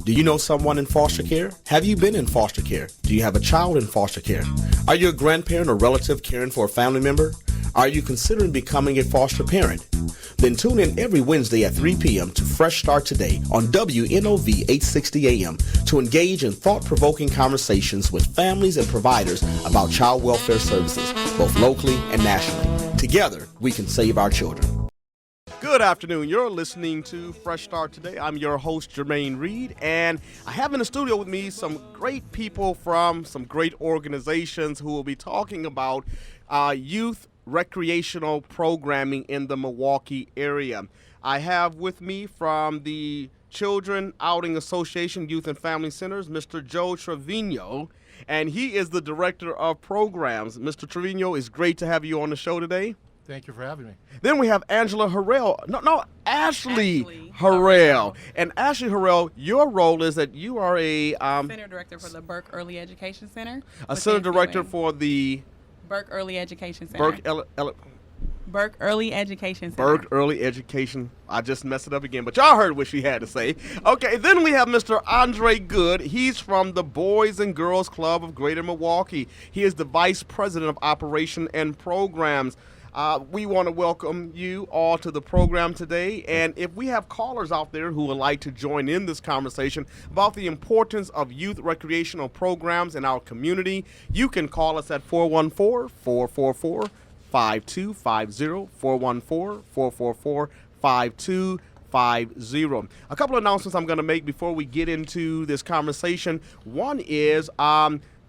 Do you know someone in foster care? Have you been in foster care? Do you have a child in foster care? Are you a grandparent or relative caring for a family member? Are you considering becoming a foster parent? Then tune in every Wednesday at 3 p.m. to Fresh Start Today on WNOV 860 AM to engage in thought-provoking conversations with families and providers about child welfare services, both locally and nationally. Together, we can save our children. Good afternoon. You're listening to Fresh Start Today. I'm your host, Jermaine Reed, and I have in the studio with me some great people from some great organizations who will be talking about youth recreational programming in the Milwaukee area. I have with me from the Children Outing Association Youth and Family Centers, Mr. Joe Trevino, and he is the Director of Programs. Mr. Trevino, it's great to have you on the show today. Thank you for having me. Then we have Ashley Harrell. And Ashley Harrell, your role is that you are a Center Director for the Burke Early Education Center. A Center Director for the Burke Early Education Center. Burke Early Education Center. Burke Early Education. I just messed it up again, but y'all heard what she had to say. Okay, then we have Mr. Andre Good. He's from the Boys and Girls Club of Greater Milwaukee. He is the Vice President of Operation and Programs. We want to welcome you all to the program today, and if we have callers out there who would like to join in this conversation about the importance of youth recreational programs in our community, you can call us at 414-444-5250, 414-444-5250. A couple of announcements I'm going to make before we get into this conversation. One is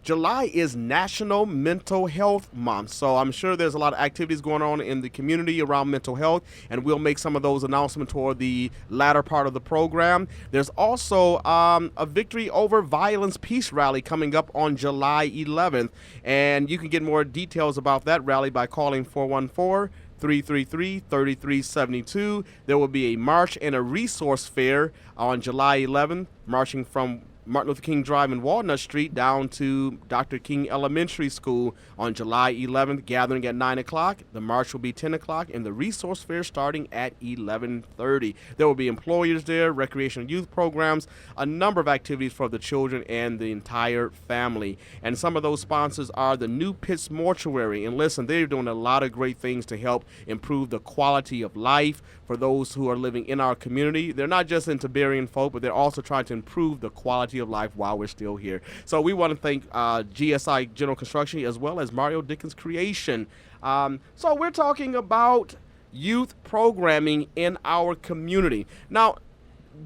July is National Mental Health Month, so I'm sure there's a lot of activities going on in the community around mental health, and we'll make some of those announcements toward the latter part of the program. There's also a Victory Over Violence Peace Rally coming up on July 11th, and you can get more details about that rally by calling 414-333-3372. There will be a march and a resource fair on July 11th, marching from Martin Luther King Drive and Walnut Street down to Dr. King Elementary School on July 11th, gathering at 9 o'clock. The march will be 10 o'clock, and the resource fair starting at 11:30. There will be employers there, recreational youth programs, a number of activities for the children and the entire family. And some of those sponsors are the New Pitts Mortuary. And listen, they're doing a lot of great things to help improve the quality of life for those who are living in our community. They're not just into burying folk, but they're also trying to improve the quality of life while we're still here. So we want to thank GSI General Construction as well as Mario Dickens Creation. So we're talking about youth programming in our community. Now,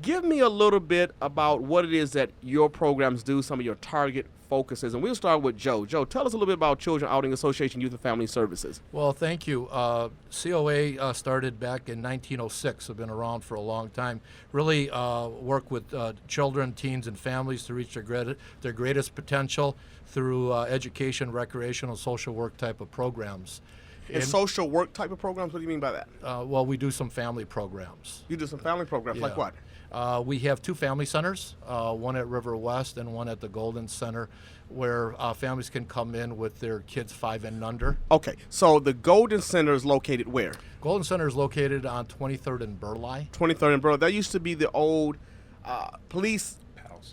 give me a little bit about what it is that your programs do, some of your target focuses, and we'll start with Joe. Joe, tell us a little bit about Children Outing Association Youth and Family Services. Well, thank you. COA started back in 1906. I've been around for a long time. Really work with children, teens, and families to reach their greatest potential through education, recreational, social work type of programs. And social work type of programs, what do you mean by that? Well, we do some family programs. You do some family programs, like what? We have two family centers, one at River West and one at the Golden Center, where families can come in with their kids 5 and under. Okay, so the Golden Center is located where? Golden Center is located on 23rd and Burleigh. 23rd and Burleigh. That used to be the old police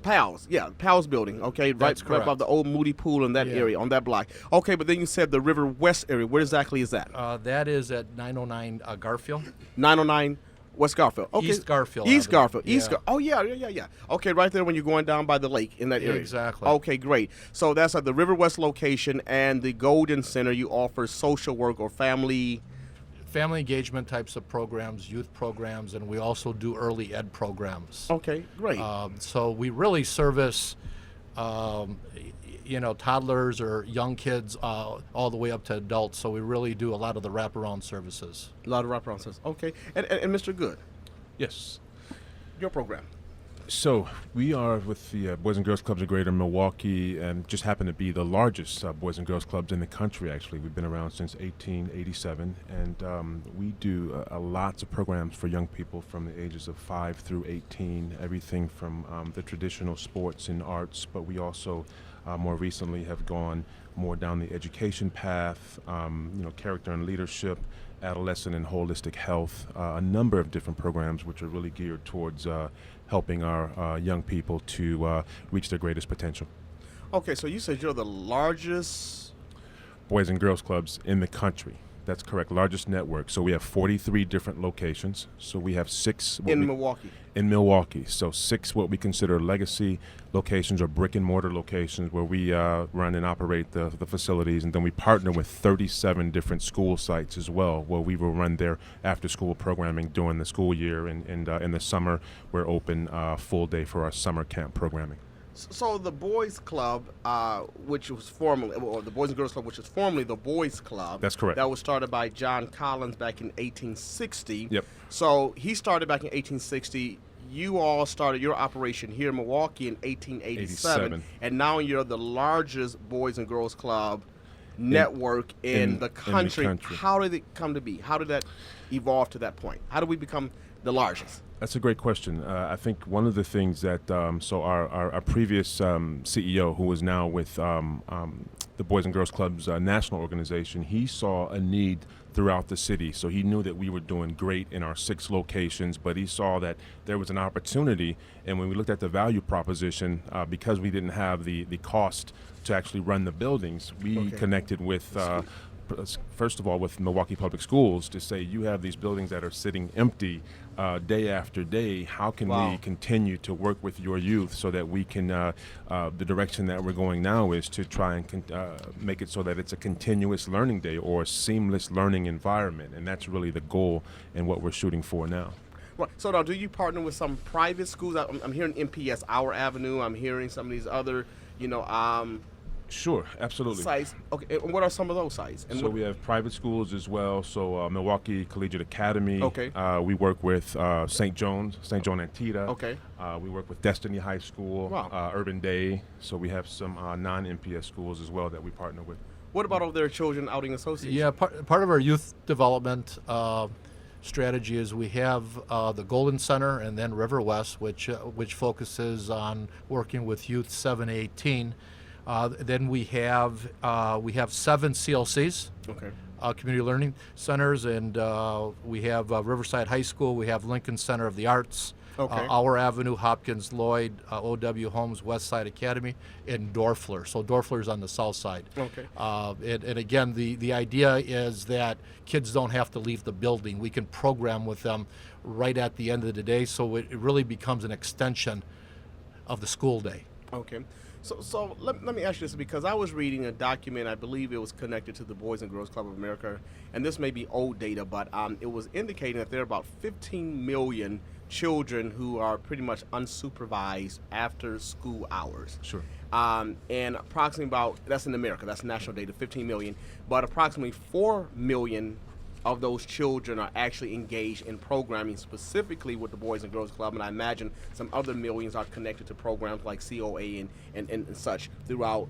Pals, yeah, Pals building, okay, right above the old Moody Pool in that area, on that block. Okay, but then you said the River West area. Where exactly is that? That is at 909 Garfield. 909 West Garfield. Okay. East Garfield. East Garfield. Oh, yeah. Okay, right there when you're going down by the lake in that area. Exactly. Okay, great. So that's at the River West location, and the Golden Center, you offer social work or family engagement types of programs, youth programs, and we also do early ed programs. Okay, great. So we really service, toddlers or young kids all the way up to adults. So we really do a lot of the wraparound services. A lot of wraparound services. Okay. And Mr. Good. Yes. Your program. So we are with the Boys and Girls Clubs of Greater Milwaukee, and just happen to be the largest Boys and Girls Clubs in the country, actually. We've been around since 1887, and we do lots of programs for young people from the ages of 5 through 18, everything from the traditional sports and arts, but we also more recently have gone more down the education path, character and leadership, adolescent and holistic health, a number of different programs which are really geared towards helping our young people to reach their greatest potential. Okay, so you said you're the largest Boys and Girls Clubs in the country. That's correct. Largest network. So we have 43 different locations. So we have 6 in Milwaukee. In Milwaukee. So 6 what we consider legacy locations or brick and mortar locations where we run and operate the facilities. And then we partner with 37 different school sites as well, where we will run their after school programming during the school year. And in the summer, we're open full day for our summer camp programming. So the Boys Club, which was formerly, or the Boys and Girls Club, which was formerly the Boys Club. That's correct. That was started by John Collins back in 1860. Yep. So he started back in 1860. You all started your operation here in Milwaukee in 1887. And now you're the largest Boys and Girls Club network in the country. How did it come to be? How did that evolve to that point? How did we become the largest? That's a great question. I think one of the things that, so our previous CEO, who is now with the Boys and Girls Club's national organization, he saw a need throughout the city. So he knew that we were doing great in our 6 locations, but he saw that there was an opportunity. And when we looked at the value proposition, because we didn't have the cost to actually run the buildings, we connected with first of all with Milwaukee Public Schools to say, you have these buildings that are sitting empty day after day. How can we continue to work with your youth so that we can, the direction that we're going now is to try and make it so that it's a continuous learning day or a seamless learning environment. And that's really the goal and what we're shooting for now. Right. So now, do you partner with some private schools? I'm hearing MPS Our Avenue. I'm hearing some of these other, Sure, absolutely. sites. Okay, and what are some of those sites? And so we have private schools as well. So Milwaukee Collegiate Academy. Okay. We work with St. Joan Antietam. Okay. We work with Destiny High School, Wow. Urban Day. So we have some non-MPS schools as well that we partner with. What about over there, Children Outing Association? Yeah, part of our youth development strategy is we have the Golden Center and then River West, which focuses on working with youth 7 to 18. Then we have 7 CLCs, community learning centers, and we have Riverside High School. We have Lincoln Center of the Arts, Our Avenue, Hopkins Lloyd, OW Homes, Westside Academy, and Dorfler. So Dorfler's on the south side. Okay. And again, the idea is that kids don't have to leave the building. We can program with them right at the end of the day, so it really becomes an extension of the school day. Okay. So let me ask you this, because I was reading a document, I believe it was connected to the Boys and Girls Club of America, and this may be old data, but it was indicating that there are about 15 million children who are pretty much unsupervised after school hours. Sure. And approximately that's in America, that's national data, 15 million, but approximately 4 million of those children are actually engaged in programming specifically with the Boys and Girls Club, and I imagine some other millions are connected to programs like COA and such throughout,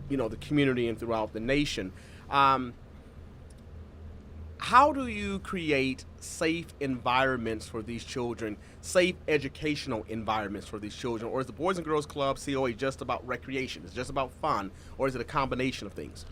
the community and throughout the nation. How do you create safe environments for these children, safe educational environments for these children, or is the Boys and Girls Club, COA, just about recreation? It's just about fun, or is it a combination of things?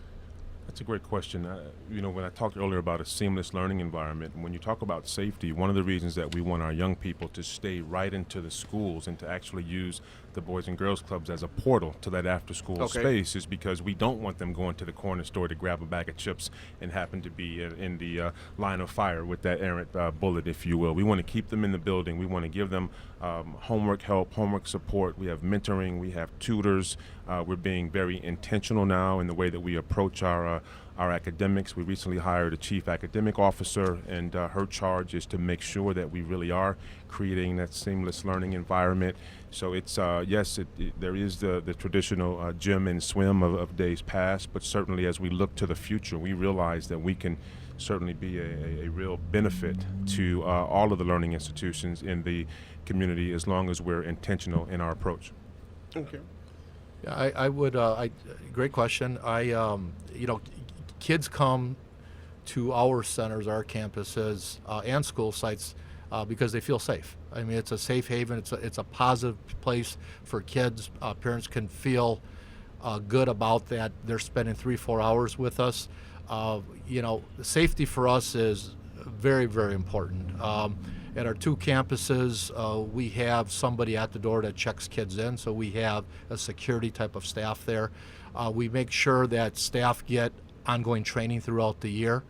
That's a great question. When I talked earlier about a seamless learning environment, when you talk about safety, one of the reasons that we want our young people to stay right into the schools and to actually use the Boys and Girls Clubs as a portal to that after-school space is because we don't want them going to the corner store to grab a bag of chips and happen to be in the line of fire with that errant bullet, if you will. We want to keep them in the building. We want to give them homework help, homework support. We have mentoring. We have tutors. We're being very intentional now in the way that we approach our academics. We recently hired a chief academic officer, and her charge is to make sure that we really are creating that seamless learning environment. So it's, yes, there is the traditional gym and swim of days past, but certainly as we look to the future, we realize that we can certainly be a real benefit to all of the learning institutions in the community as long as we're intentional in our approach. Okay. Yeah, I would, great question. Kids come to our centers, our campuses, and school sites because they feel safe. I mean, it's a safe haven. It's a positive place for kids. Parents can feel good about that. They're spending 3-4 hours with us. Safety for us is very, very important. At our 2 campuses, we have somebody at the door that checks kids in, so we have a security type of staff there. We make sure that staff get ongoing training throughout the year.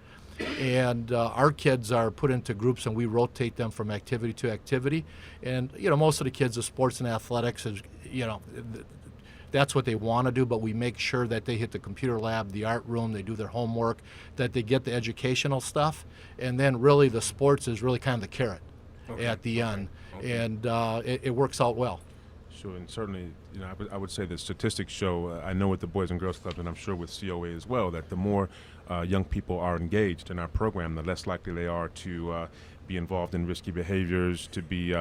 And our kids are put into groups, and we rotate them from activity to activity. And, most of the kids, the sports and athletics is, that's what they want to do, but we make sure that they hit the computer lab, the art room, they do their homework, that they get the educational stuff. And then really the sports is really kind of the carrot at the end. Okay. And it works out well. Sure, and certainly, I would say the statistics show, I know with the Boys and Girls Clubs, and I'm sure with COA as well, that the more young people are engaged in our program, the less likely they are to be involved in risky behaviors, to be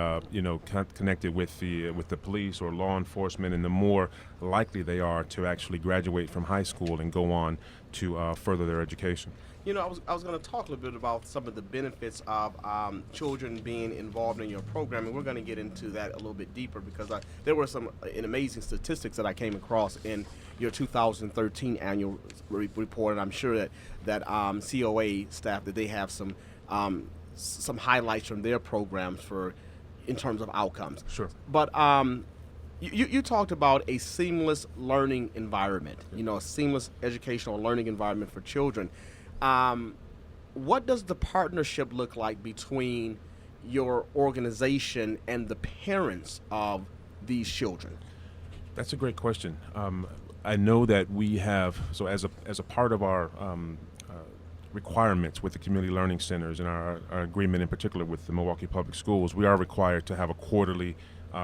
connected with the police or law enforcement, and the more likely they are to actually graduate from high school and go on to further their education. I was going to talk a little bit about some of the benefits of children being involved in your program, and we're going to get into that a little bit deeper because there were some amazing statistics that I came across in your 2013 annual report, and I'm sure that COA staff, that they have some highlights from their programs in terms of outcomes. Sure. But you talked about a seamless learning environment, a seamless educational learning environment for children. What does the partnership look like between your organization and the parents of these children? That's a great question. I know that we have, so as a part of our requirements with the community learning centers and our agreement in particular with the Milwaukee Public Schools, we are required to have a quarterly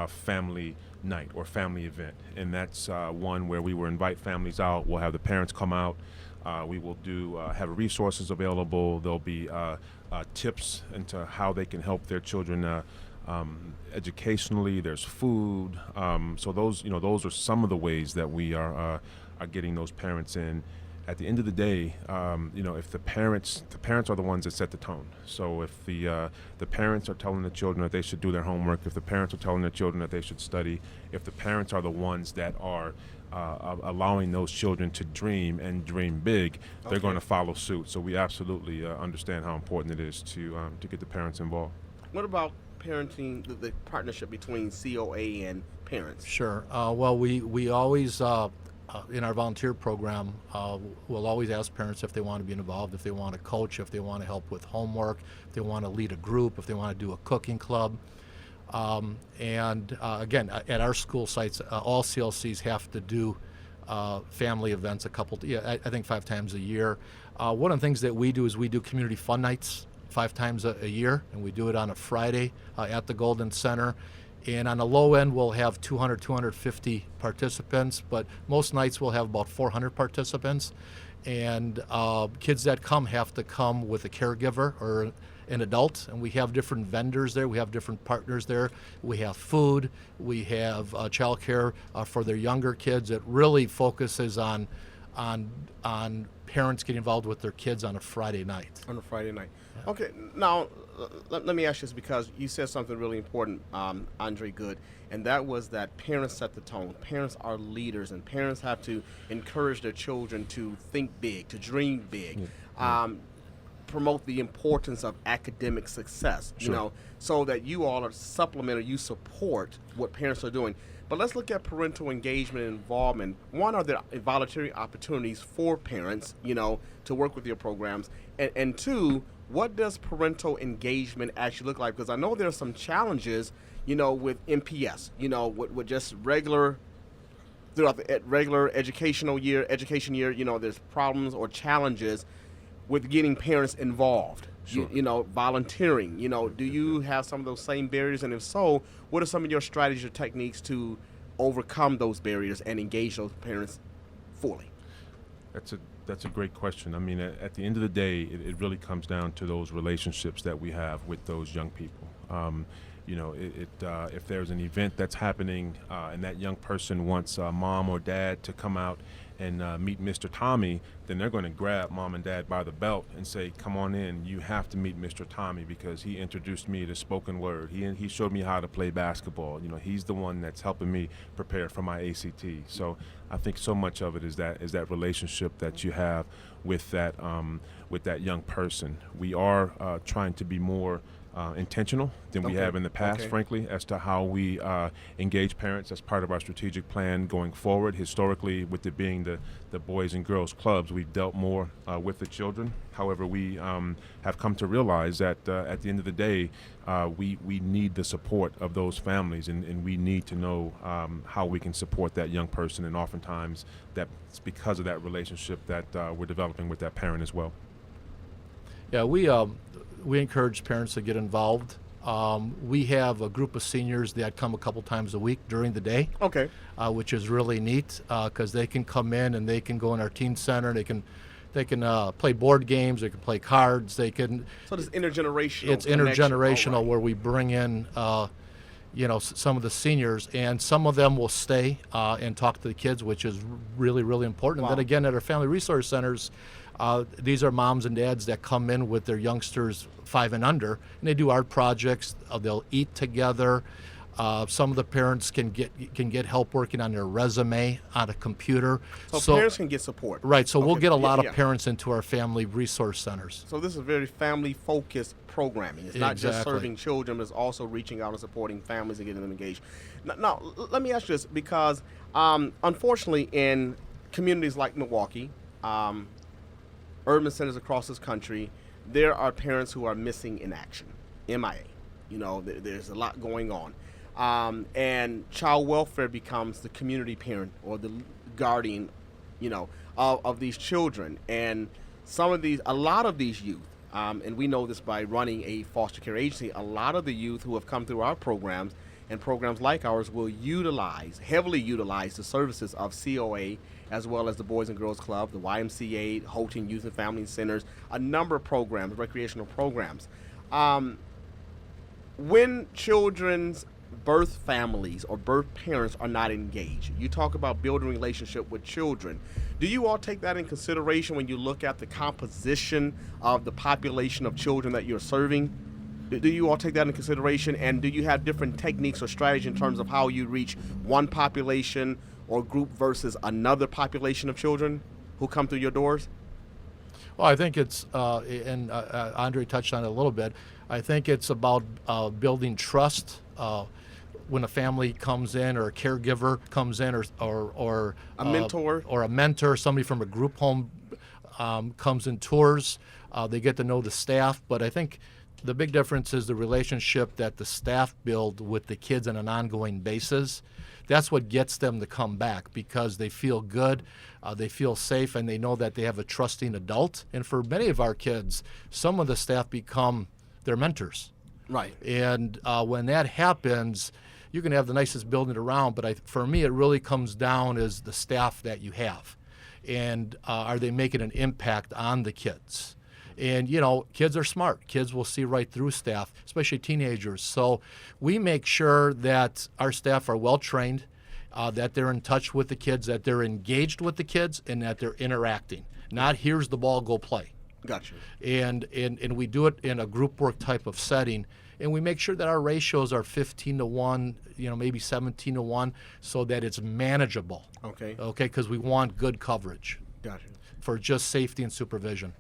family night or family event, and that's one where we will invite families out. We'll have the parents come out. We will have resources available. There'll be tips into how they can help their children educationally. There's food. So those are some of the ways that we are getting those parents in. At the end of the day, if the parents are the ones that set the tone. So if the parents are telling the children that they should do their homework, if the parents are telling their children that they should study, if the parents are the ones that are allowing those children to dream and dream big, they're going to follow suit. So we absolutely understand how important it is to get the parents involved. What about parenting, the partnership between COA and parents? Sure. Well, we always in our volunteer program, we'll always ask parents if they want to be involved, if they want to coach, if they want to help with homework, if they want to lead a group, if they want to do a cooking club. And again, at our school sites, all CLCs have to do family events I think 5 times a year. One of the things that we do is we do community fun nights 5 times a year, and we do it on a Friday at the Golden Center. And on the low end, we'll have 200, 250 participants, but most nights we'll have about 400 participants. And kids that come have to come with a caregiver or an adult, and we have different vendors there. We have different partners there. We have food. We have childcare for their younger kids. It really focuses on parents getting involved with their kids on a Friday night. On a Friday night. Yeah. Okay, now let me ask you this, because you said something really important, Andre Good, and that was that parents set the tone. Parents are leaders, and parents have to encourage their children to think big, to dream big, promote the importance of academic success, Sure. So that you all are supplement or you support what parents are doing. But let's look at parental engagement and involvement. One, are there voluntary opportunities for parents, to work with your programs? And two, what does parental engagement actually look like? Because I know there are some challenges, with MPS, with just regular, throughout the regular education year, there's problems or challenges with getting parents involved. Sure. Volunteering. Do you have some of those same barriers? And if so, what are some of your strategies or techniques to overcome those barriers and engage those parents fully? That's a great question. I mean, at the end of the day, it really comes down to those relationships that we have with those young people. If there's an event that's happening and that young person wants mom or dad to come out and meet Mr. Tommy, then they're going to grab mom and dad by the belt and say, come on in, you have to meet Mr. Tommy because he introduced me to spoken word. He showed me how to play basketball. You know, he's the one that's helping me prepare for my ACT. So I think so much of it is that relationship that you have with that young person. We are trying to be more intentional than we have in the past, frankly, as to how we engage parents as part of our strategic plan going forward. Historically, with it being the Boys and Girls Clubs, we've dealt more with the children. However, we have come to realize that at the end of the day, we need the support of those families, and we need to know how we can support that young person, and oftentimes that's because of that relationship that we're developing with that parent as well. Yeah, we encourage parents to get involved. We have a group of seniors that come a couple times a week during the day. Okay. Which is really neat because they can come in and they can go in our teen center. They can play board games. They can play cards. They can. So it's intergenerational. It's intergenerational where we bring in, some of the seniors, and some of them will stay and talk to the kids, which is really, really important. Wow. And then again, at our family resource centers, these are moms and dads that come in with their youngsters 5 and under, and they do art projects. They'll eat together. Some of the parents can get help working on their resume on a computer. So parents can get support. Right. So we'll get a lot of parents into our family resource centers. So this is very family-focused programming. It's not just serving children; it's also reaching out and supporting families and getting them engaged. Now let me ask you this, because unfortunately, in communities like Milwaukee, urban centers across this country, there are parents who are missing in action, MIA. You know, there's a lot going on. And child welfare becomes the community parent or the guardian, of these children. And a lot of these youth, and we know this by running a foster care agency, a lot of the youth who have come through our programs and programs like ours will heavily utilize the services of COA, as well as the Boys and Girls Club, the YMCA, Houghton Youth and Family Centers, a number of programs, recreational programs. When children's birth families or birth parents are not engaged, you talk about building a relationship with children. Do you all take that in consideration when you look at the composition of the population of children that you're serving? Do you all take that in consideration, and do you have different techniques or strategies in terms of how you reach one population or group versus another population of children who come through your doors? Well, I think it's, and Andre touched on it a little bit, I think it's about building trust when a family comes in, or a caregiver comes in, or a mentor, or a mentor, somebody from a group home comes and tours. They get to know the staff, but I think the big difference is the relationship that the staff build with the kids on an ongoing basis. That's what gets them to come back, because they feel good, they feel safe, and they know that they have a trusting adult. And for many of our kids, some of the staff become their mentors. Right. And when that happens, you can have the nicest building around, but for me, it really comes down as the staff that you have. And are they making an impact on the kids? And, kids are smart. Kids will see right through staff, especially teenagers. So we make sure that our staff are well-trained, that they're in touch with the kids, that they're engaged with the kids, and that they're interacting. Not, here's the ball, go play. Gotcha. And we do it in a group work type of setting. And we make sure that our ratios are 15-1, maybe 17-1, so that it's manageable. Okay. Okay, because we want good coverage. Gotcha. For just safety and supervision.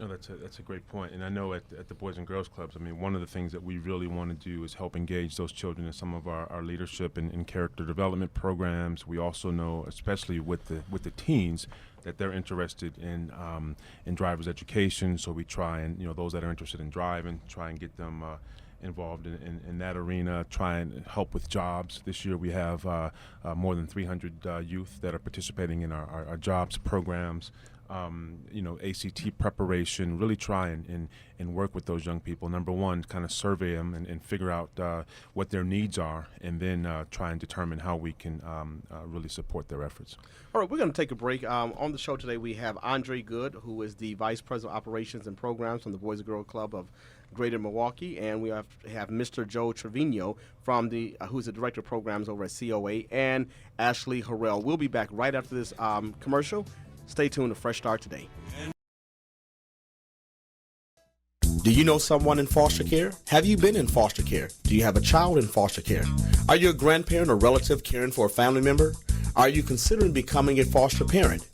No, that's a great point. And I know at the Boys and Girls Clubs, one of the things that we really want to do is help engage those children in some of our leadership and character development programs. We also know, especially with the teens, that they're interested in driver's education. So we try and, those that are interested in driving, try and get them involved in that arena, try and help with jobs. This year we have more than 300 youth that are participating in our jobs programs. ACT preparation, really try and work with those young people. Number one, kind of survey them and figure out what their needs are, and then try and determine how we can really support their efforts. All right, we're going to take a break. On the show today, we have Andre Good, who is the Vice President of Operations and Programs from the Boys and Girls Club of Greater Milwaukee, and we have Mr. Joe Trevino from who's the Director of Programs over at COA, and Ashley Harrell. We'll be back right after this commercial. Stay tuned to Fresh Start Today. Do you know someone in foster care? Have you been in foster care? Do you have a child in foster care? Are you a grandparent or relative caring for a family member? Are you considering becoming a foster parent?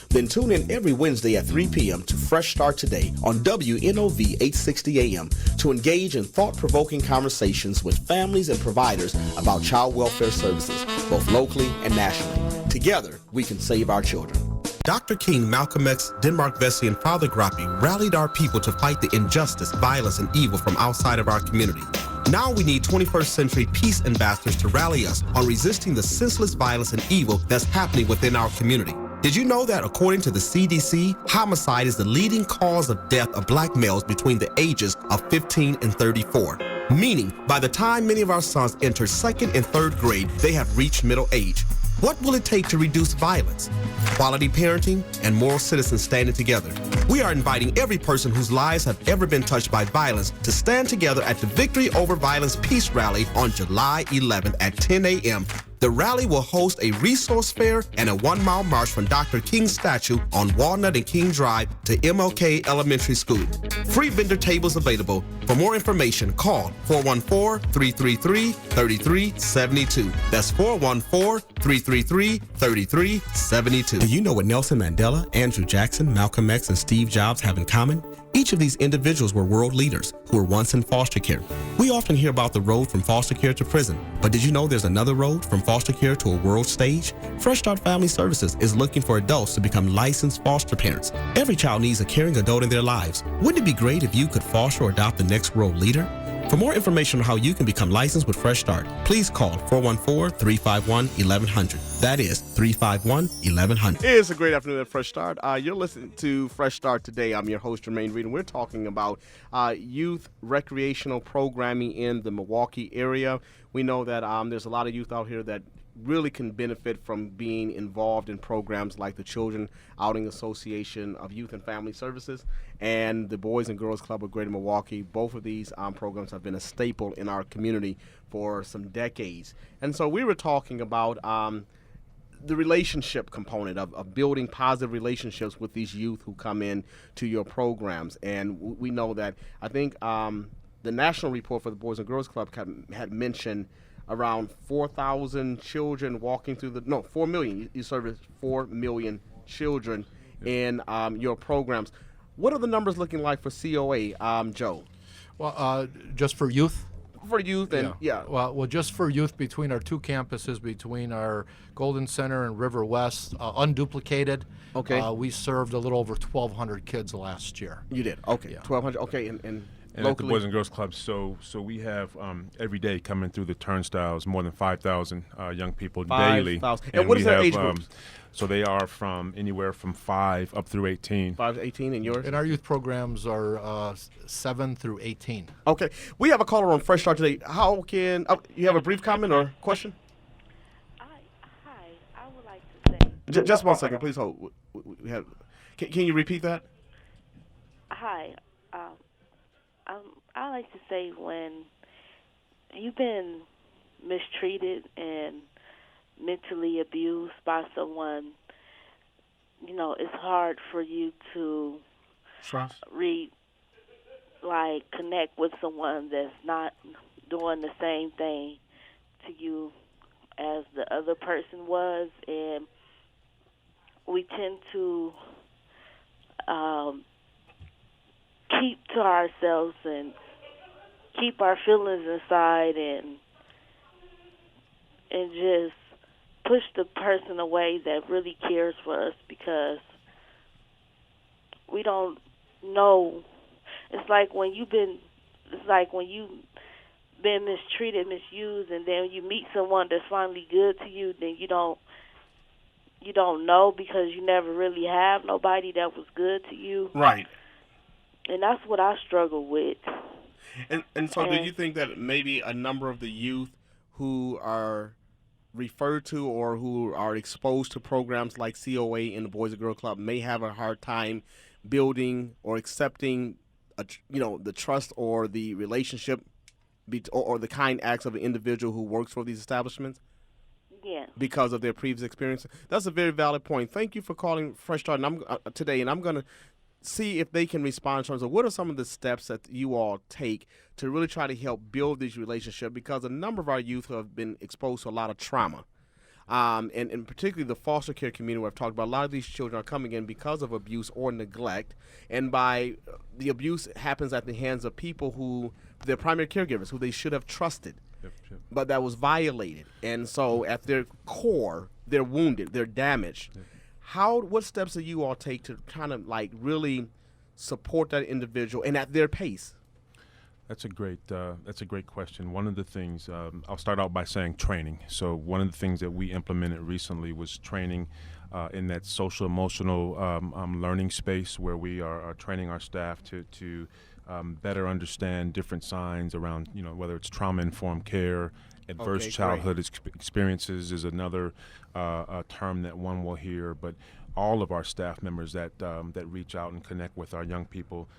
Then tune in every Wednesday at 3 p.m. to Fresh Start Today on WNOV 860 AM to engage in thought-provoking conversations with families and providers about child welfare services, both locally and nationally. Together, we can save our children. Dr. King, Malcolm X, Denmark Vesey, and Father Grappi rallied our people to fight the injustice, violence, and evil from outside of our community. Now we need 21st century peace ambassadors to rally us on resisting the senseless violence and evil that's happening within our community. Did you know that according to the CDC, homicide is the leading cause of death of black males between the ages of 15 and 34? Meaning, by the time many of our sons enter 2nd and 3rd grade, they have reached middle age. What will it take to reduce violence? Quality parenting and moral citizens standing together. We are inviting every person whose lives have ever been touched by violence to stand together at the Victory Over Violence Peace Rally on July 11th at 10 a.m. The rally will host a resource fair and a 1-mile march from Dr. King's statue on Walnut and King Drive to MLK Elementary School. Free vendor tables available. For more information, call 414-333-3372. That's 414-333-3372. Do you know what Nelson Mandela, Andrew Jackson, Malcolm X, and Steve Jobs have in common? Each of these individuals were world leaders who were once in foster care. We often hear about the road from foster care to prison, but did you know there's another road from foster care to a world stage? Fresh Start Family Services is looking for adults to become licensed foster parents. Every child needs a caring adult in their lives. Wouldn't it be great if you could foster or adopt the next world leader? For more information on how you can become licensed with Fresh Start, please call 414-351-1100. That is 351-1100. It's a great afternoon at Fresh Start. You're listening to Fresh Start Today. I'm your host, Jermaine Reed, and we're talking about youth recreational programming in the Milwaukee area. We know that there's a lot of youth out here that really can benefit from being involved in programs like the Children Outing Association of Youth and Family Services and the Boys and Girls Club of Greater Milwaukee. Both of these programs have been a staple in our community for some decades. And so we were talking about the relationship component of building positive relationships with these youth who come in to your programs. And we know that I think the national report for the Boys and Girls Club had mentioned around 4,000 children walking through 4 million. You service 4 million children in your programs. What are the numbers looking like for COA, Joe? Well, just for youth? For youth, and yeah. Well, just for youth between our two campuses, between our Golden Center and River West, unduplicated. Okay. We served a little over 1,200 kids last year. You did? Okay. Yeah. 1,200. Okay, and And at the Boys and Girls Club, so we have every day coming through the turnstiles more than 5,000 young people daily. 5,000. And what is their age groups? So they are from anywhere from 5 up through 18. 5 to 18, and yours? And our youth programs are 7 through 18. Okay. We have a caller on Fresh Start Today. How can you have a brief comment or question? Hi, I would like to say. Just 1 second, please hold. We have. Can you repeat that? Hi, I like to say when you've been mistreated and mentally abused by someone, it's hard for you to connect with someone that's not doing the same thing to you as the other person was, and we tend to keep to ourselves and keep our feelings inside and just push the person away that really cares for us because we don't know. It's like when you've been mistreated, misused, and then you meet someone that's finally good to you, then you don't you don't know because you never really have nobody that was good to you. Right. And that's what I struggle with. And so do you think that maybe a number of the youth who are referred to or who are exposed to programs like COA in the Boys and Girls Club may have a hard time building or accepting, the trust or the relationship or the kind acts of an individual who works for these establishments? Yeah. Because of their previous experience. That's a very valid point. Thank you for calling Fresh Start today, and I'm going to see if they can respond in terms of what are some of the steps that you all take to really try to help build these relationships, because a number of our youth have been exposed to a lot of trauma. And particularly the foster care community where I've talked about, a lot of these children are coming in because of abuse or neglect, and by the abuse happens at the hands of people who, their primary caregivers, who they should have trusted. Yep. But that was violated. And so at their core, they're wounded, they're damaged. Yep. What steps do you all take to kind of really support that individual and at their pace? That's a great question. One of the things, I'll start out by saying training. So one of the things that we implemented recently was training in that social emotional learning space, where we are training our staff to better understand different signs around, whether it's trauma-informed care. Adverse childhood experiences is another term that one will hear, but all of our staff members that reach out and connect with our young people.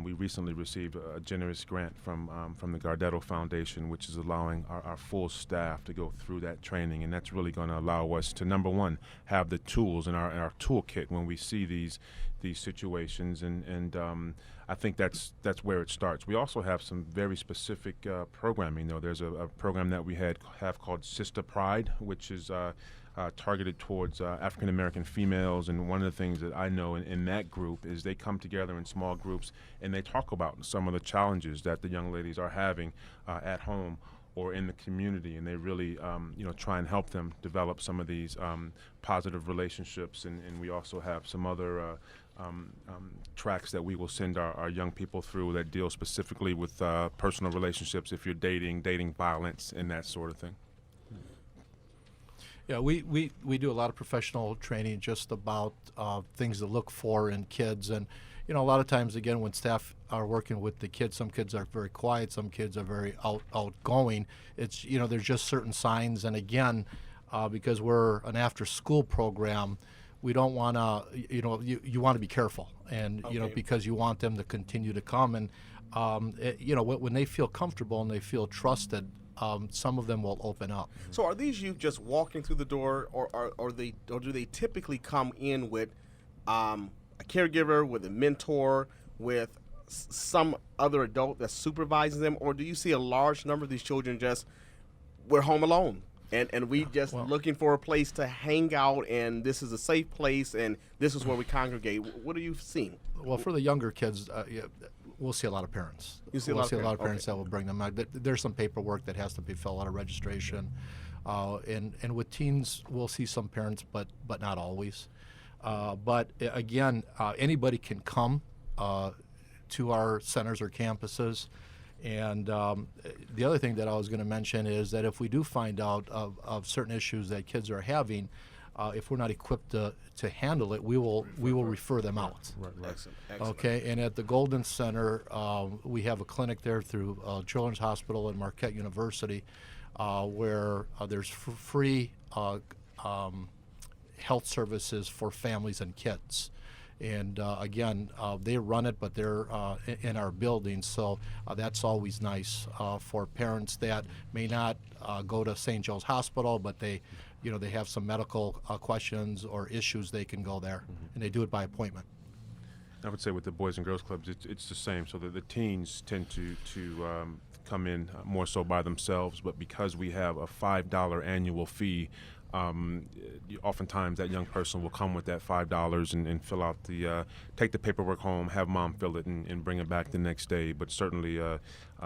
We recently received a generous grant from the Gardetto Foundation, which is allowing our full staff to go through that training, and that's really going to allow us to, number one, have the tools in our toolkit when we see these situations, and I think that's where it starts. We also have some very specific programming, though. There's a program that we have called Sister Pride, which is targeted towards African American females, and one of the things that I know in that group is they come together in small groups and they talk about some of the challenges that the young ladies are having at home or in the community, and they really try and help them develop some of these positive relationships. And we also have some other tracks that we will send our young people through that deal specifically with personal relationships, if you're dating violence, and that sort of thing. Yeah, we do a lot of professional training just about things to look for in kids. And, a lot of times, again, when staff are working with the kids, some kids are very quiet, some kids are very outgoing. It's, there's just certain signs. And again, because we're an after-school program, we don't want to, you want to be careful. And, because you want them to continue to come. And, when they feel comfortable and they feel trusted, some of them will open up. So are these youth just walking through the door, or do they typically come in with a caregiver, with a mentor, with some other adult that's supervising them, or do you see a large number of these children we're home alone and we just looking for a place to hang out, and this is a safe place and this is where we congregate? What are you seeing? Well, for the younger kids, we'll see a lot of parents. We'll see a lot of parents that will bring them out. There's some paperwork that has to be filled out, a registration. And with teens, we'll see some parents, but not always. But again, anybody can come to our centers or campuses. And the other thing that I was going to mention is that if we do find out of certain issues that kids are having, if we're not equipped to handle it, we will refer them out. Right. Excellent. Okay, and at the Golden Center, we have a clinic there through Children's Hospital and Marquette University, where there's free health services for families and kids. And again, they run it, but they're in our building, so that's always nice for parents that may not go to St. Joe's Hospital, but they have some medical questions or issues. They can go there, and they do it by appointment. I would say with the Boys and Girls Clubs, it's the same. So the teens tend to come in more so by themselves, but because we have a $5 annual fee, oftentimes that young person will come with that $5 and fill out take the paperwork home, have mom fill it, and bring it back the next day. But certainly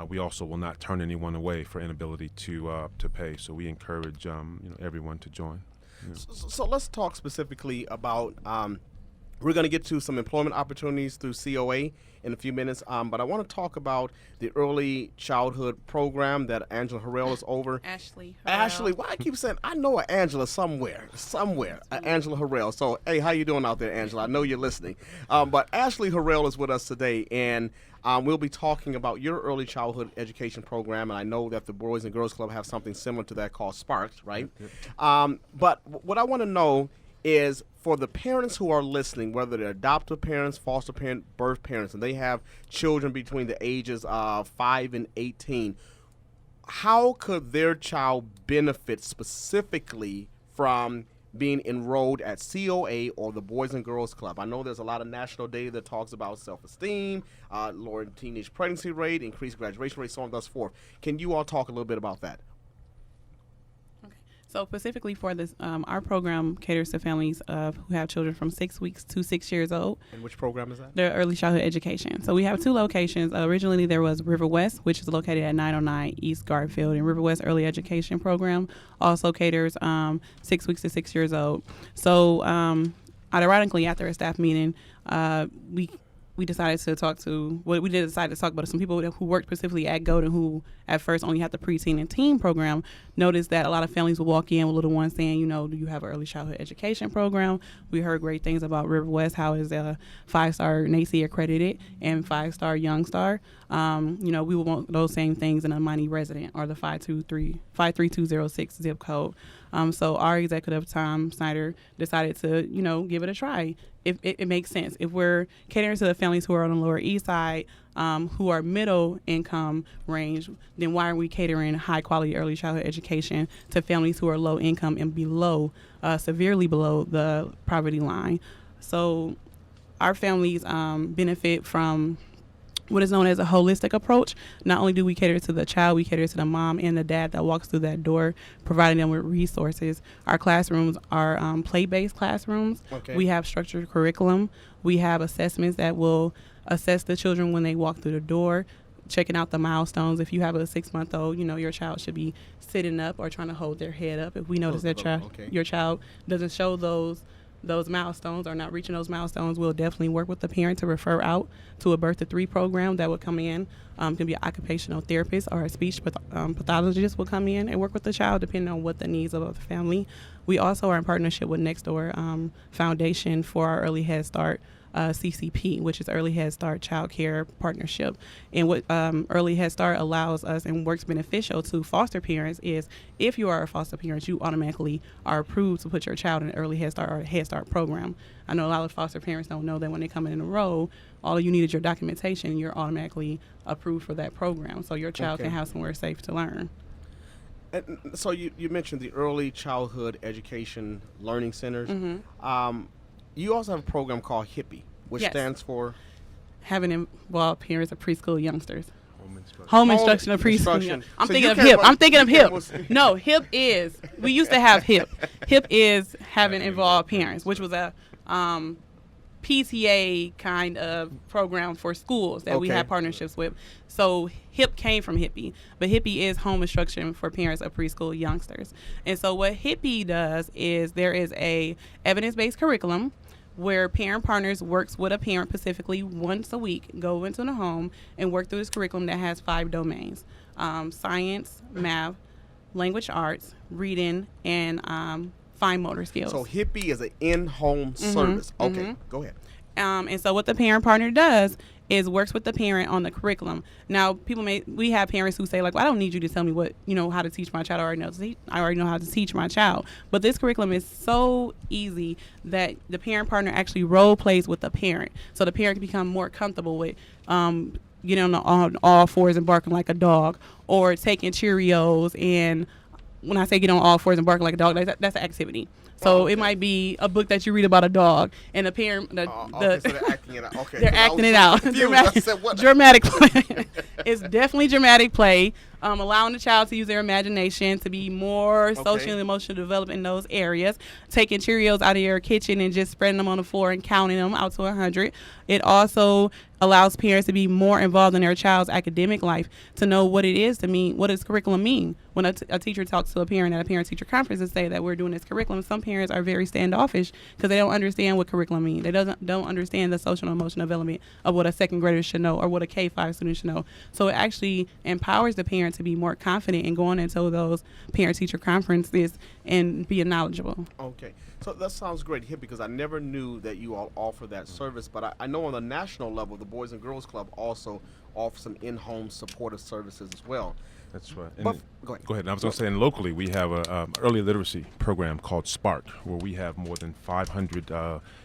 we also will not turn anyone away for inability to pay. So we encourage everyone to join. So let's talk specifically about We're going to get to some employment opportunities through COA in a few minutes, but I want to talk about the early childhood program that Angela Harrell is over. Ashley. Ashley, why I keep saying I know an Angela somewhere, Angela Harrell. So, hey, how you doing out there, Angela? I know you're listening. But Ashley Harrell is with us today, and we'll be talking about your early childhood education program, and I know that the Boys and Girls Club have something similar to that called Sparks, right? Yep. But what I want to know is for the parents who are listening, whether they're adoptive parents, foster parent, birth parents, and they have children between the ages of 5 and 18, how could their child benefit specifically from being enrolled at COA or the Boys and Girls Club? I know there's a lot of national data that talks about self-esteem, lower teenage pregnancy rate, increased graduation rate, so on and thus forth. Can you all talk a little bit about that? So specifically for this, our program caters to families who have children from 6 weeks to 6 years old. And which program is that? The early childhood education. So we have 2 locations. Originally there was River West, which is located at 909 East Garfield, and River West Early Education Program also caters 6 weeks to 6 years old. So ironically, after a staff meeting, we decided to talk about some people who worked specifically at Golden, who at first only had the preteen and teen program, noticed that a lot of families would walk in with little ones saying, do you have an early childhood education program? We heard great things about River West, how it's a 5-star NACE accredited and 5-star Young Star. We would want those same things in a Miami resident or the 53206 zip code. So our executive, Tom Snyder, decided to, give it a try. If it makes sense. If we're catering to the families who are on the Lower East Side, who are middle income range, then why are we catering high quality early childhood education to families who are low income and below, severely below the poverty line? So our families benefit from what is known as a holistic approach. Not only do we cater to the child, we cater to the mom and the dad that walks through that door, providing them with resources. Our classrooms are play-based classrooms. Okay. We have structured curriculum. We have assessments that will assess the children when they walk through the door, checking out the milestones. If you have a 6-month-old, your child should be sitting up or trying to hold their head up. If we notice your child doesn't show those milestones or not reaching those milestones, we'll definitely work with the parent to refer out to a birth to 3 program that will come in. Can be an occupational therapist or a speech pathologist will come in and work with the child depending on what the needs of the family. We also are in partnership with Next Door Foundation for our Early Head Start CCP, which is Early Head Start Child Care Partnership. And what Early Head Start allows us and works beneficial to foster parents is if you are a foster parent, you automatically are approved to put your child in an Early Head Start or a Head Start program. I know a lot of foster parents don't know that when they come in a row, all you need is your documentation. You're automatically approved for that program, so your child can have somewhere safe to learn. And so you mentioned the early childhood education learning centers. Mm-hmm. You also have a program called HIPPY, which stands for? Having involved parents of preschool youngsters. Home instruction of preschool. I'm thinking of HIP. No, HIP is, we used to have HIP. HIP is having involved parents, which was a PTA kind of program for schools that we had partnerships with. So HIP came from HIPPY, but HIPPY is home instruction for parents of preschool youngsters. And so what HIPPY does is there is a evidence-based curriculum where parent partners works with a parent specifically once a week, go into the home and work through this curriculum that has 5 domains: science, math, language arts, reading, and fine motor skills. So HIPPY is an in-home service. Okay, go ahead. And so what the parent partner does is works with the parent on the curriculum. Now, we have parents who say, like, well, I don't need you to tell me what, how to teach my child. I already know how to teach my child. But this curriculum is so easy that the parent partner actually role plays with the parent. So the parent can become more comfortable with getting on all fours and barking like a dog, or taking Cheerios. And when I say get on all fours and barking like a dog, that's an activity. So it might be a book that you read about a dog, and the parent, so they're acting it out. Okay, they're acting it out. Dramatically. It's definitely dramatic play, allowing the child to use their imagination to be more social and emotional development in those areas. Taking Cheerios out of your kitchen and just spreading them on the floor and counting them out to 100. It also allows parents to be more involved in their child's academic life, to know what it is to mean, what does curriculum mean. When a teacher talks to a parent at a parent-teacher conference and say that we're doing this curriculum, some parents are very standoffish because they don't understand what curriculum means. They don't understand the social and emotional development of what a second grader should know or what a K-5 student should know. So it actually empowers the parent to be more confident in going into those parent-teacher conferences and being knowledgeable. Okay. So that sounds great here, because I never knew that you all offer that service, but I know on the national level, the Boys and Girls Club also offers some in-home supportive services as well. That's right. But, And go ahead. Go ahead. And I was going to say, and locally, we have a early literacy program called Spark, where we have more than 500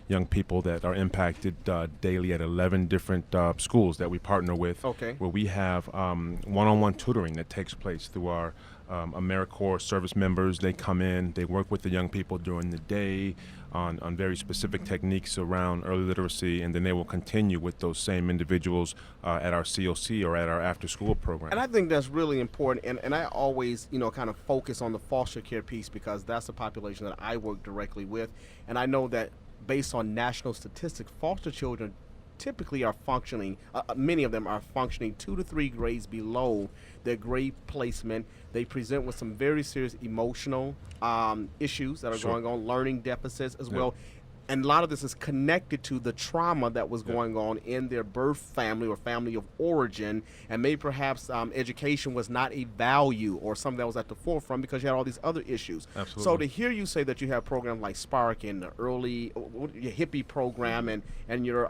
young people that are impacted daily at 11 different schools that we partner with. Okay. Where we have one-on-one tutoring that takes place through our AmeriCorps service members. They come in, they work with the young people during the day on very specific techniques around early literacy, and then they will continue with those same individuals at our COC or at our after-school program. And I think that's really important, and I always, kind of focus on the foster care piece, because that's the population that I work directly with, and I know that based on national statistics, foster children typically are functioning, many of them are functioning 2 to 3 grades below their grade placement. They present with some very serious emotional issues that are going on, learning deficits as well. And a lot of this is connected to the trauma that was going on in their birth family or family of origin, and maybe perhaps education was not a value or something that was at the forefront because you had all these other issues. Absolutely. So to hear you say that you have programs like Spark and the your hippie program and your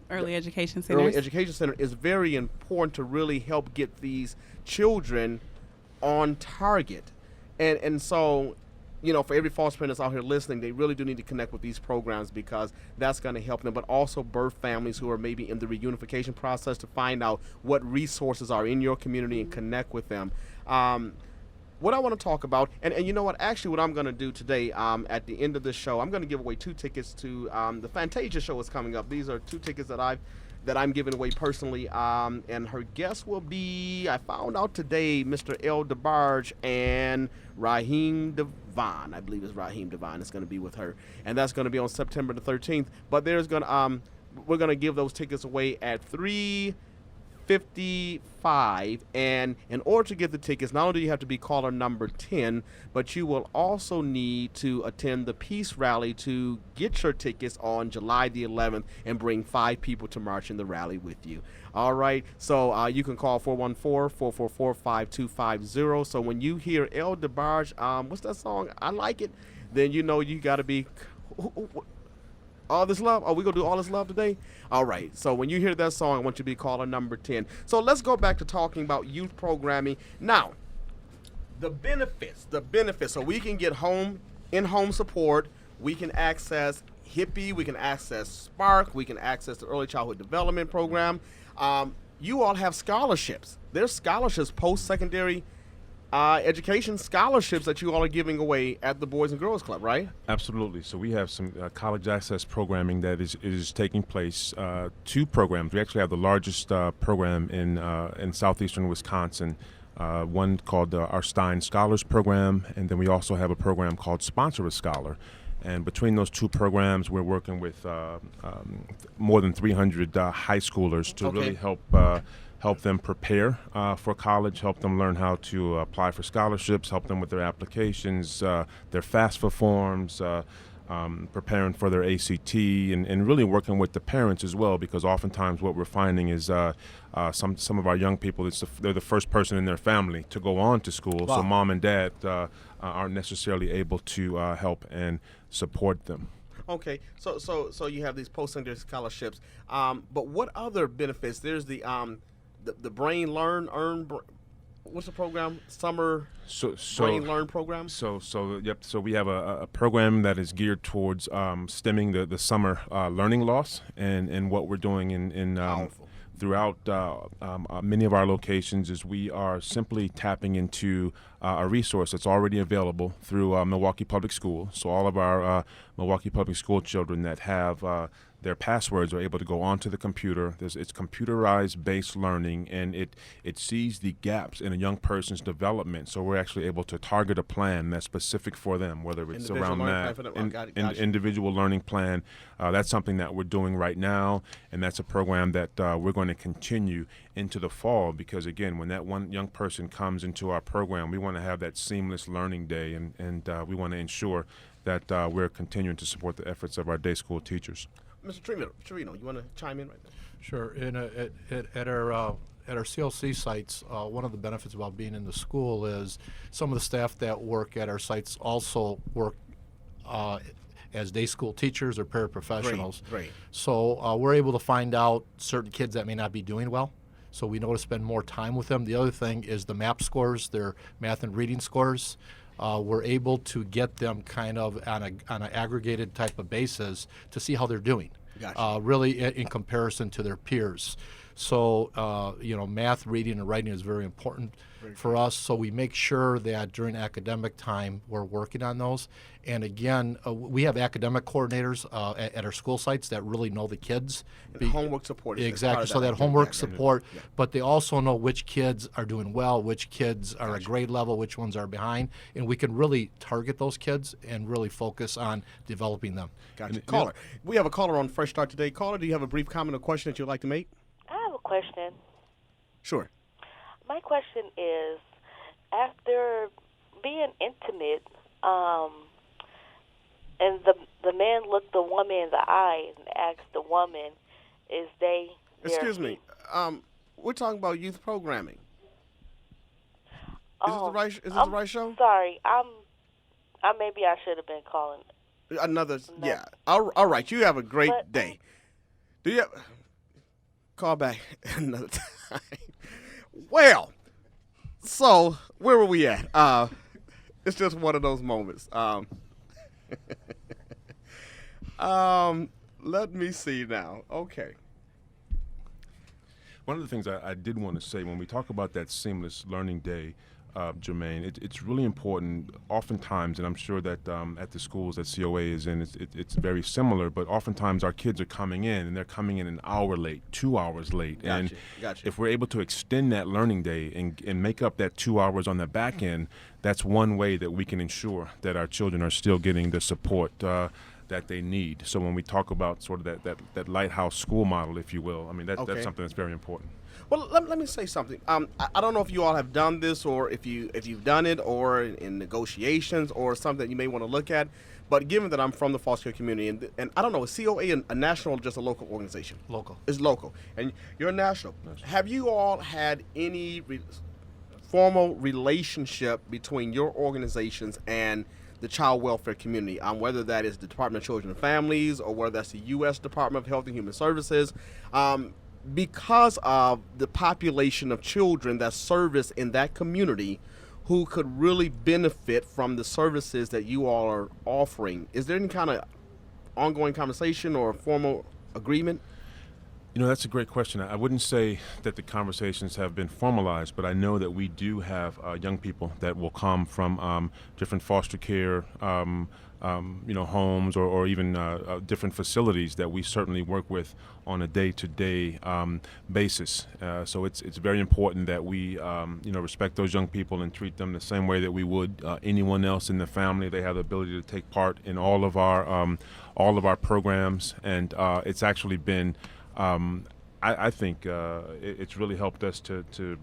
Early education centers. early education center is very important to really help get these children on target. And so, for every foster parent that's out here listening, they really do need to connect with these programs, because that's going to help them. But also birth families who are maybe in the reunification process, to find out what resources are in your community and connect with them. What I want to talk about, and you know what, actually what I'm going to do today, at the end of this show, I'm going to give away 2 tickets to the Fantasia show is coming up. These are 2 tickets that I'm giving away personally, and her guests will be, I found out today, Mr. El DeBarge and Raheem Devine. I believe it's Raheem Devine that's going to be with her, and that's going to be on September the 13th. But we're going to give those tickets away at 3:55, and in order to get the tickets, not only do you have to be caller number 10, but you will also need to attend the Peace Rally to get your tickets on July the 11th and bring 5 people to march in the rally with you. All right, so you can call 414-444-5250. So when you hear El DeBarge, what's that song? I Like It, then you know you got to be... All This Love? Are we going to do All This Love today? All right. So when you hear that song, I want you to be caller number 10. So let's go back to talking about youth programming. Now, the benefits. So we can get in-home support. We can access Hippie. We can access Spark. We can access the Early Childhood Development Program. You all have scholarships. There's scholarships, post-secondary education scholarships that you all are giving away at the Boys and Girls Club, right? Absolutely. So we have some college access programming that is taking place. 2 programs. We actually have the largest program in southeastern Wisconsin. One called our Stein Scholars Program, and then we also have a program called Sponsor a Scholar. And between those 2 programs, we're working with more than 300 high schoolers to really help them prepare for college, help them learn how to apply for scholarships, help them with their applications, their FAFSA forms, preparing for their ACT, and really working with the parents as well, because oftentimes what we're finding is some of our young people, they're the first person in their family to go on to school, so mom and dad aren't necessarily able to help and support them. Okay, so you have these post-secondary scholarships, but what other benefits? There's the Brain Learn Earn. What's the program? Summer Brain Learn program. So we have a program that is geared towards stemming the summer learning loss, and what we're doing in throughout many of our locations is we are simply tapping into a resource that's already available through Milwaukee Public School. So all of our Milwaukee Public School children that have their passwords are able to go onto the computer. It's computerized based learning, and it sees the gaps in a young person's development. So we're actually able to target a plan that's specific for them, whether it's Individual around learning math, plan for them. Got you. individual learning plan. That's something that we're doing right now, and that's a program that we're going to continue into the fall, because again, when that one young person comes into our program, we want to have that seamless learning day, and we want to ensure that we're continuing to support the efforts of our day school teachers. Mr. Trevino, you want to chime in right there? Sure. At our CLC sites, one of the benefits about being in the school is some of the staff that work at our sites also work as day school teachers or paraprofessionals. Great. So we're able to find out certain kids that may not be doing well. So we know to spend more time with them. The other thing is the MAP scores, their math and reading scores. We're able to get them kind of on an aggregated type of basis to see how they're doing, Gotcha. really in comparison to their peers. So, math, reading, and writing is very important for us. So we make sure that during academic time we're working on those. And again, we have academic coordinators at our school sites that really know the kids. And homework support is Exactly. part of So that like, homework yeah. support, Yeah. but they also know which kids are doing well, which kids are at grade level, which ones are behind, and we can really target those kids and really focus on developing them. Gotcha. Caller. We have a caller on Fresh Start today. Caller, do you have a brief comment or question that you'd like to make? I have a question. Sure. My question is, after being intimate, and the man looked the woman in the eye and asked the woman, "Is they?" Excuse me. We're talking about youth programming. Is this the right show? Sorry, maybe I should have been calling. Another. No. Yeah. All right. You have a great But- day. Do you call back another time? Well, so where were we at? It's just one of those moments. Let me see now. Okay. One of the things I did want to say when we talk about that seamless learning day, Jermaine, it's really important oftentimes, and I'm sure that at the schools that COA is in, it's very similar, but oftentimes our kids are coming in, and they're coming in an hour late, 2 hours late. And Gotcha. if we're able to extend that learning day and make up that 2 hours on the back end, that's one way that we can ensure that our children are still getting the support that they need. So when we talk about sort of that lighthouse school model, if you will, I mean, that's something that's very important. Well, let me say something. I don't know if you all have done this, or if you've done it, or in negotiations, or something that you may want to look at. But given that I'm from the foster care community, and I don't know, is COA a national or just a local organization? Local. It's local, and you're national. Have you all had any formal relationship between your organizations and the child welfare community, whether that is the Department of Children and Families or whether that's the U.S. Department of Health and Human Services, because of the population of children that service in that community who could really benefit from the services that you all are offering? Is there any kind of ongoing conversation or formal agreement? You know, that's a great question. I wouldn't say that the conversations have been formalized, but I know that we do have young people that will come from different foster care, homes or even different facilities that we certainly work with on a day-to-day basis. So it's very important that we respect those young people and treat them the same way that we would anyone else in the family. They have the ability to take part in all of our programs, and it's actually been. I think it's really helped us to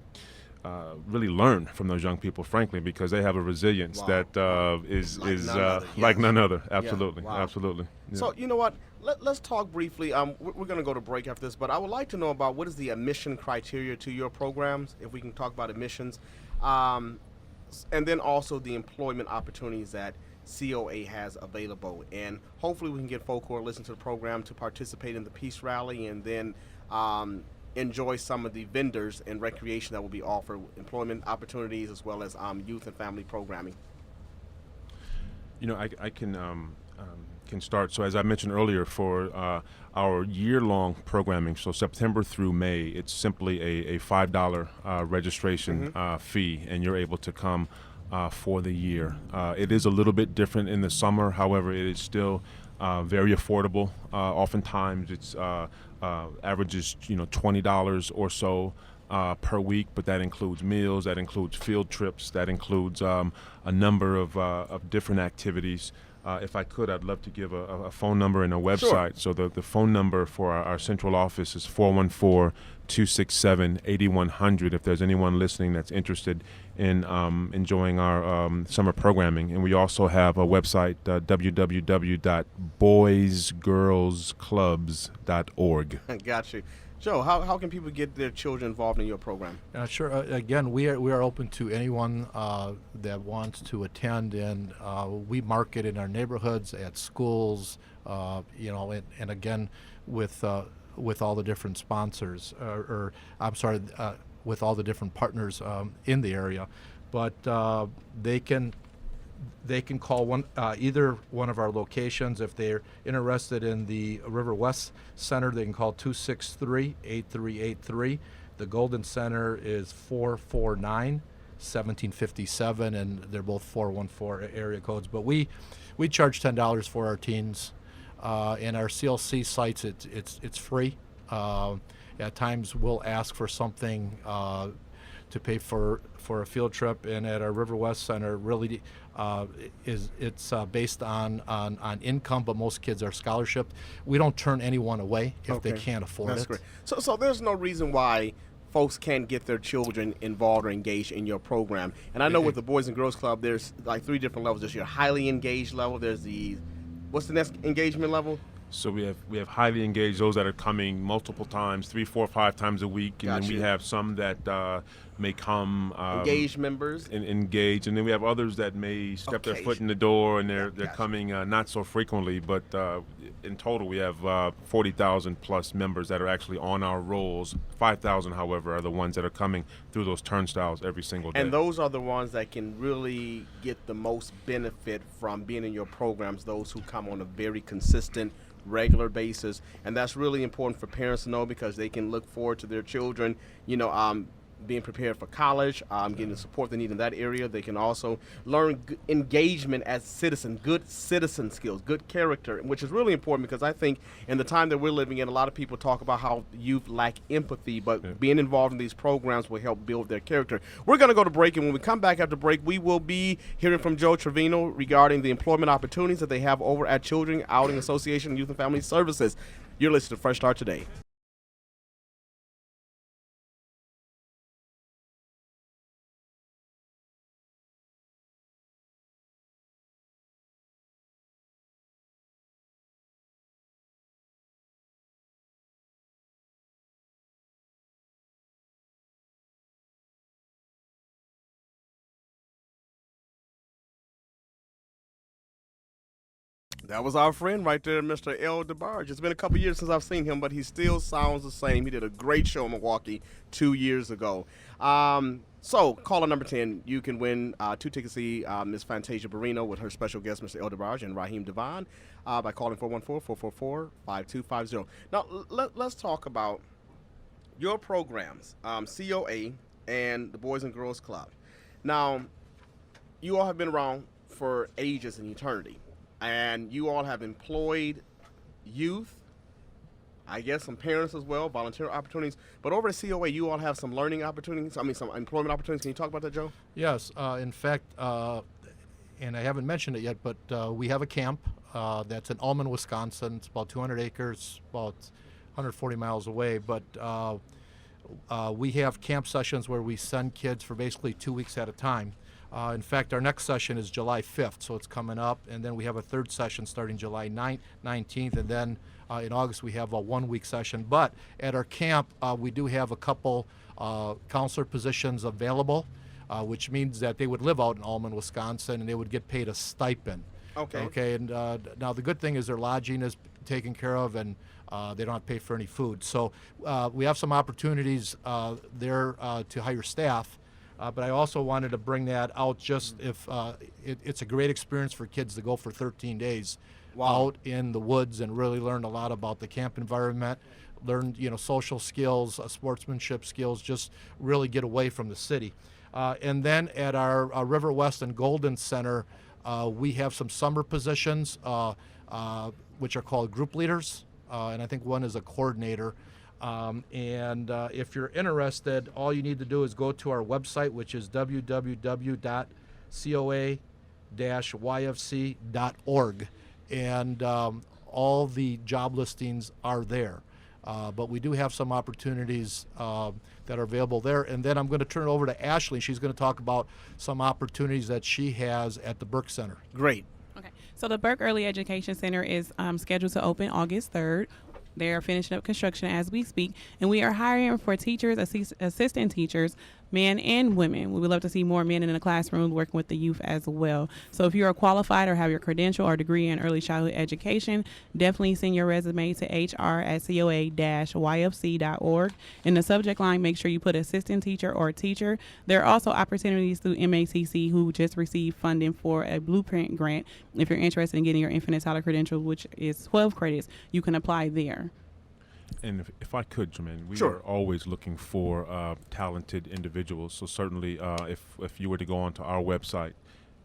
really learn from those young people, frankly, because they have a resilience that is like none other. Absolutely, Yeah. Wow. absolutely. Yeah. So you know what? Let's talk briefly. We're going to go to break after this, but I would like to know about what is the admission criteria to your programs, if we can talk about admissions, and then also the employment opportunities that COA has available, and hopefully we can get folk who are listening to the program to participate in the Peace Rally, and then enjoy some of the vendors and recreation that will be offered, employment opportunities, as well as youth and family programming. You know, I can start. So as I mentioned earlier, for our year-long programming, so September through May, it's simply a $5 registration fee, and you're able to come for the year. It is a little bit different in the summer. However, it is still very affordable. Oftentimes it's averages $20 or so per week, but that includes meals, that includes field trips, that includes a number of different activities. If I could, I'd love to give a phone number and a website. Sure. So the phone number for our central office is 414-267-8100 if there's anyone listening that's interested in enjoying our summer programming. And we also have a website, www.boysgirlsclubs.org. Got you. Joe, how can people get their children involved in your program? Sure. Again, we are open to anyone that wants to attend, and we market in our neighborhoods, at schools, and again with all the different sponsors, with all the different partners in the area. But they can call either one of our locations. If they're interested in the River West Center, they can call 263-8383. The Golden Center is 449-1757, and they're both 414 area codes. But we charge $10 for our teens. And our CLC sites, it's free. At times we'll ask for something to pay for a field trip, and at our River West Center, really it's based on income, but most kids are scholarship. We don't turn anyone away if they can't afford That's it. great. So there's no reason why folks can't get their children involved or engaged in your program. And I know with the Boys and Girls Club, there's like 3 different levels. There's your highly engaged level. There's what's the next engagement level? So we have highly engaged, those that are coming multiple times, 3, 4, 5 times a week, and then we have some that may come Engaged members. engaged, and then we have others that may step their foot in the door, and they're coming not so frequently. But in total, we have 40,000 plus members that are actually on our rolls. 5,000, however, are the ones that are coming through those turnstiles every single day. And those are the ones that can really get the most benefit from being in your programs, those who come on a very consistent, regular basis. And that's really important for parents to know, because they can look forward to their children, being prepared for college, getting the support they need in that area. They can also learn engagement as citizen, good citizen skills, good character, which is really important, because I think in the time that we're living in, a lot of people talk about how youth lack empathy, but being involved in these programs will help build their character. We're going to go to break, and when we come back after break, we will be hearing from Joe Trevino regarding the employment opportunities that they have over at Children Outing Association Youth and Family Services. You're listening to Fresh Start Today. That was our friend right there, Mr. L. DeBarge. It's been a couple years since I've seen him, but he still sounds the same. He did a great show in Milwaukee 2 years ago. So, caller number 10, you can win 2 tickets to see Ms. Fantasia Barrino with her special guest, Mr. El DeBarge and Raheem Devon, by calling 414-444-5250. Now, let's talk about your programs, COA and the Boys and Girls Club. Now, you all have been around for ages and eternity, and you all have employed youth, I guess some parents as well, volunteer opportunities. But over at COA, you all have some learning opportunities, some employment opportunities. Can you talk about that, Joe? Yes. In fact, and I haven't mentioned it yet, but we have a camp that's in Allman, Wisconsin. It's about 200 acres, about 140 miles away. But we have camp sessions where we send kids for basically 2 weeks at a time. In fact, our next session is July 5th, so it's coming up. And then we have a third session starting July 19th, and then in August we have a 1 week session. But at our camp, we do have a couple counselor positions available, which means that they would live out in Allman, Wisconsin, and they would get paid a stipend. Okay. And now the good thing is their lodging is taken care of, and they don't have to pay for any food. So we have some opportunities there to hire staff. But I also wanted to bring that out just if it's a great experience for kids to go for 13 days out in the woods and really learn a lot about the camp environment, learn social skills, sportsmanship skills, just really get away from the city. And then at our River West and Golden Center, we have some summer positions. which are called group leaders, and I think one is a coordinator. If you're interested, all you need to do is go to our website, which is www.coa-yfc.org, and all the job listings are there. But we do have some opportunities that are available there. And then I'm going to turn it over to Ashley. She's going to talk about some opportunities that she has at the Burke Center. Great. Okay. So the Burke Early Education Center is scheduled to open August 3rd. They are finishing up construction as we speak, and we are hiring for teachers, assistant teachers, men and women. We would love to see more men in the classroom working with the youth as well. So if you are qualified or have your credential or degree in early childhood education, definitely send your resume to hr@coa-yfc.org. In the subject line, make sure you put assistant teacher or teacher. There are also opportunities through MACC, who just received funding for a blueprint grant. If you're interested in getting your Infinite Tyler credential, which is 12 credits, you can apply there. And if I could, Jermaine, we Sure. are always looking for talented individuals. So certainly, if you were to go onto our website,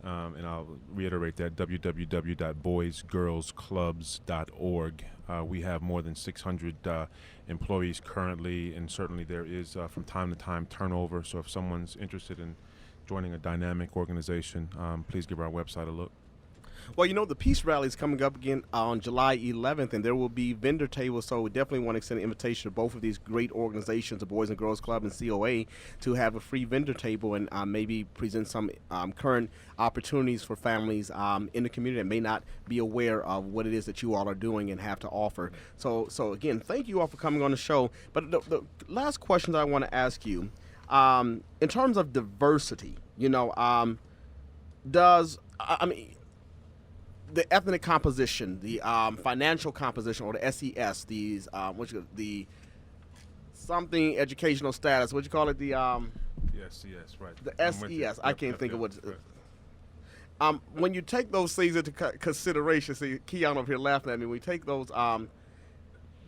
and I'll reiterate that, www.boysgirlsclubs.org, we have more than 600 employees currently, and certainly there is from time to time turnover. So if someone's interested in joining a dynamic organization, please give our website a look. Well, the Peace Rally is coming up again on July 11th, and there will be vendor tables, so we definitely want to extend an invitation to both of these great organizations, the Boys and Girls Club and COA, to have a free vendor table and maybe present some current opportunities for families in the community that may not be aware of what it is that you all are doing and have to offer. So again, thank you all for coming on the show. But the last question that I want to ask you, in terms of diversity, the ethnic composition, the financial composition, or the SES, the something educational status, what you call it, the SES, right? The I'm with you. SES. I can't think of what. Right. When you take those things into consideration, see, Keon over here laughing at me. When you take those, the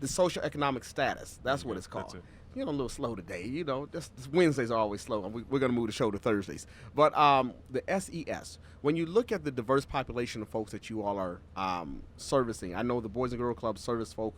socioeconomic status, that's what it's called. That's it. A little slow today. This Wednesdays are always slow. We're going to move the show to Thursdays. But the SES, when you look at the diverse population of folks that you all are servicing, I know the Boys and Girls Club service folk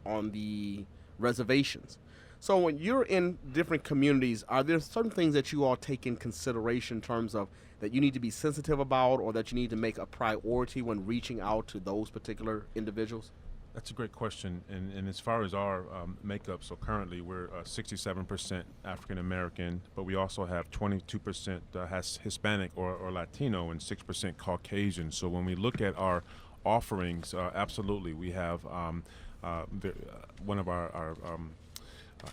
on the reservations. So when you're in different communities, are there certain things that you all take in consideration in terms of that you need to be sensitive about, or that you need to make a priority when reaching out to those particular individuals? That's a great question. And as far as our makeup, so currently we're 67% African American, but we also have 22% has Hispanic or Latino and 6% Caucasian. So when we look at our offerings, absolutely, we have one of our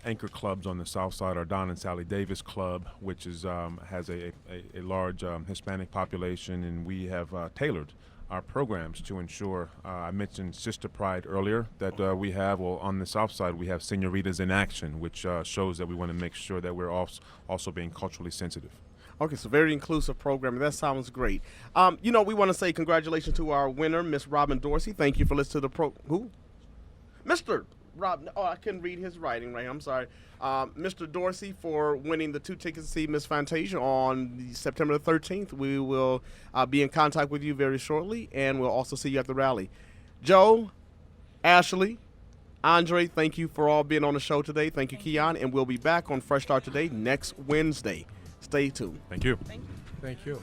anchor clubs on the south side, our Don and Sally Davis Club, which is has a large Hispanic population, and we have tailored our programs to ensure, I mentioned Sister Pride earlier, that we have, well, on the south side, we have Senoritas in Action, which shows that we want to make sure that we're also being culturally sensitive. Okay, so very inclusive programming. That sounds great. We want to say congratulations to our winner, Miss Robin Dorsey. Thank you for listening to the who? Mr. Rob. Oh, I couldn't read his writing right. I'm sorry. Mr. Dorsey for winning the 2 tickets to see Miss Fantasia on September the 13th. We will be in contact with you very shortly, and we'll also see you at the rally. Joe, Ashley, Andre, thank you for all being on the show today. Thank you, Keon, and we'll be back on Fresh Start Today next Wednesday. Stay tuned. Thank you. Thank you. Thank you.